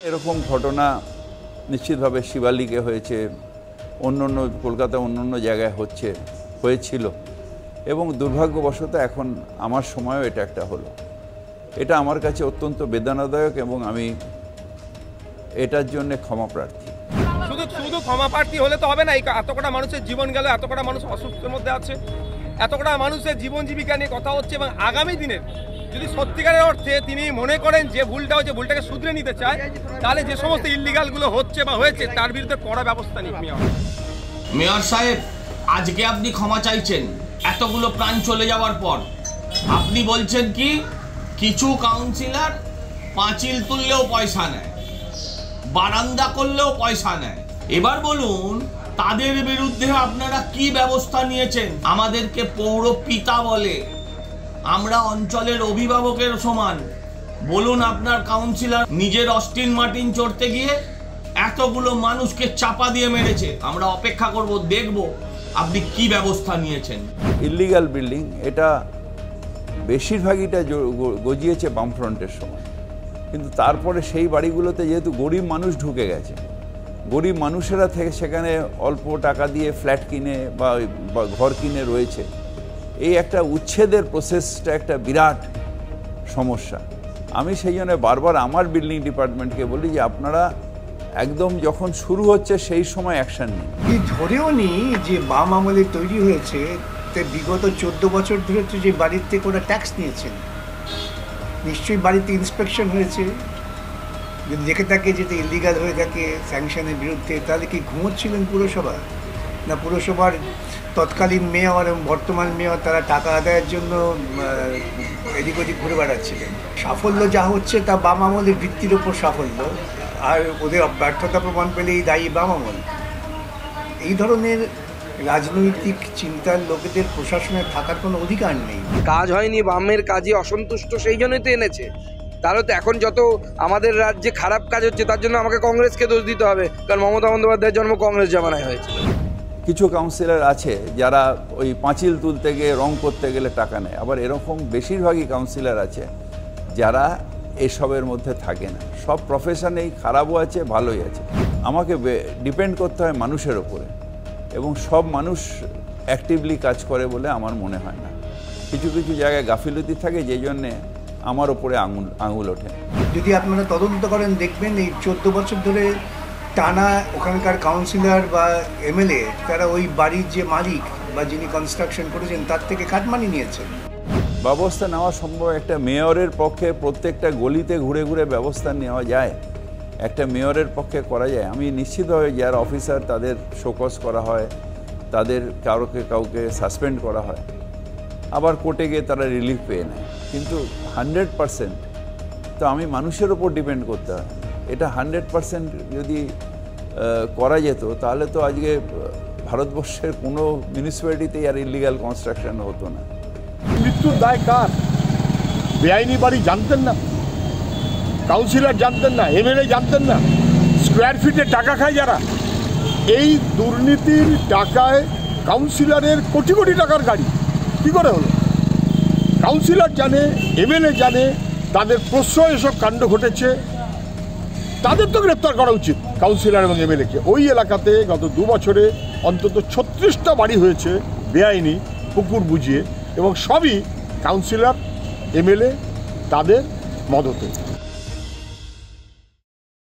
এরকম ঘটনা নিশ্চিতভাবে শিবালিকে হয়েছে, অন্যান্য কলকাতা অন্যান্য জায়গায় হয়েছিল এবং দুর্ভাগ্যবশত এখন আমার সময়ও এটা একটা হলো। এটা আমার কাছে অত্যন্ত বেদনাদায়ক এবং আমি এটার জন্য ক্ষমা প্রার্থী। শুধু ক্ষমা প্রার্থী হলে তো হবে না। এত কটা মানুষের জীবন গেল, এত কটা মানুষ অসুস্থের মধ্যে আছে, এত কটা মানুষের জীবন জীবিকা নিয়ে কথা হচ্ছে এবং আগামী দিনের যদি সত্যিকারের অর্থে তিনি মনে করেন যে ভুলটা হচ্ছে, ভুলটাকে শুধরে নিতে চায়, তাহলে যে সমস্ত ইল্লিগালগুলো হচ্ছে বা হয়েছে তার বিরুদ্ধে কড়া ব্যবস্থা নিক। মেয়র সাহেব, আজকে আপনি ক্ষমা চাইছেন এতগুলো প্রাণ চলে যাওয়ার পর। আপনি বলছেন কি কিছু কাউন্সিলর পাঁচিল তুললেও পয়সা নেয়, বারান্দা করলেও পয়সা নেয়। এবার বলুন তাদের বিরুদ্ধে আপনারা কি ব্যবস্থা নিয়েছেন? আমাদেরকে পৌর পিতা বলে, আমরা অঞ্চলের অভিভাবকের সমান। বলুন আপনার কাউন্সিলর নিজের অস্টিন মার্টিন চড়তে গিয়ে এতগুলো মানুষকে চাপা দিয়ে মেরেছে। আমরা অপেক্ষা করব, দেখব আপনি কি ব্যবস্থা নিয়েছেন। ইল্লিগাল বিল্ডিং এটা বেশিরভাগইটা গজিয়েছে বামফ্রন্টের সময়, কিন্তু তারপরে সেই বাড়িগুলোতে যেহেতু গরিব মানুষ ঢুকে গেছে, গরিব মানুষেরা থেকে সেখানে অল্প টাকা দিয়ে ফ্ল্যাট কিনে বা ঘর কিনে রয়েছে, এই একটা উচ্ছেদের প্রসেসটা একটা বিরাট সমস্যা। আমি সেই জন্য বারবার আমার বিল্ডিং ডিপার্টমেন্টকে বলি যে আপনারা একদম যখন শুরু হচ্ছে সেই সময় অ্যাকশন নিন। ধরেও নি যে বাম আমলে তৈরি হয়েছে, বিগত 14 বছর ধরে তো যে বাড়ির থেকে ওরা ট্যাক্স নিয়েছেন, নিশ্চয়ই বাড়িতে ইন্সপেকশন হয়েছে। যদি দেখে থাকে যেটা ইলিগাল হয়ে থাকে স্যাংশনের বিরুদ্ধে, তাহলে কি ঘুমোচ্ছিলেন পুরসভা? না পুরসভার তৎকালীন মেয়র এবং বর্তমান মেয়র তারা টাকা আদায়ের জন্য এদিক ওদিক ঘুরে বেড়াচ্ছিলেন? সাফল্য যা হচ্ছে তা বাম আমলের ভিত্তির ওপর সাফল্য, আর ওদের ব্যর্থতা প্রমাণ পেলেই দায়ী বাম আমল। এই ধরনের রাজনৈতিক চিন্তার লোকেদের প্রশাসনে থাকার কোনো অধিকার নেই। কাজ হয়নি, বামের কাজে অসন্তুষ্ট, সেই জন্যই তো এনেছে। তাহলে তো এখন যত আমাদের রাজ্যে খারাপ কাজ হচ্ছে তার জন্য আমাকে কংগ্রেসকে দোষ দিতে হবে, কারণ মমতা বন্দ্যোপাধ্যায়ের জন্ম কংগ্রেস জামানায় হয়েছিল। কিছু কাউন্সিলর আছে যারা ওই পাঁচিল তুলতে গিয়ে রং করতে গেলে টাকা নেয়, আবার এরকম বেশিরভাগই কাউন্সিলর আছে যারা এসবের মধ্যে থাকে না। সব প্রফেশনেই খারাপও আছে, ভালোই আছে। আমাকে ডিপেন্ড করতে হয় মানুষের ওপরে, এবং সব মানুষ অ্যাক্টিভলি কাজ করে বলে আমার মনে হয় না। কিছু কিছু জায়গায় গাফিলতি থাকে, যেই জন্যে আমার ওপরে আঙুল ওঠে। যদি আপনারা তদন্ত করেন দেখবেন এই 14 বছর ধরে টানা ওখানকার কাউন্সিলর বা এমএলএ তারা ওই বাড়ির যে মালিক বা যিনি কনস্ট্রাকশন করেছেন তার থেকে কাটমানি নিয়েছেন। ব্যবস্থা নেওয়া সম্ভব। একটা মেয়রের পক্ষে প্রত্যেকটা গলিতে ঘুরে ঘুরে ব্যবস্থা নেওয়া যায়, একটা মেয়রের পক্ষে করা যায়। আমি নিশ্চিতভাবে যারা অফিসার তাদের শোকজ করা হয়, তাদের কাউকে সাসপেন্ড করা হয়, আবার কোর্টে গিয়ে তারা রিলিফ পেয়ে নেয়, কিন্তু 100% তো আমি মানুষের ওপর ডিপেন্ড করতে হয়। এটা 100% যদি করা যেত তাহলে তো আজকে ভারতবর্ষের কোনো মিউনিসিপ্যালিটিতেই আর ইলিগাল কনস্ট্রাকশন হতো না। মৃত্যুর দায় কার? বেআইনি বাড়ি জানতেন না, কাউন্সিলর জানতেন না, এমএলএ জানতেন না, স্কোয়ার ফিটে টাকা খায় যারা। এই দুর্নীতির টাকায় কাউন্সিলরের কোটি কোটি টাকার গাড়ি কী করে হলো? কাউন্সিলর জানে, এমএলএ জানে, তাদের প্রশ্রয় এসব কাণ্ড ঘটেছে, তাদের তো গ্রেপ্তার করা উচিত কাউন্সিলর এবং এমএলএকে। ওই এলাকাতে গত 2 বছরে অন্তত 36টা বাড়ি হয়েছে বেআইনি পুকুর বুঝিয়ে, এবং সবই কাউন্সিলর এমএলএ তাদের মদতে।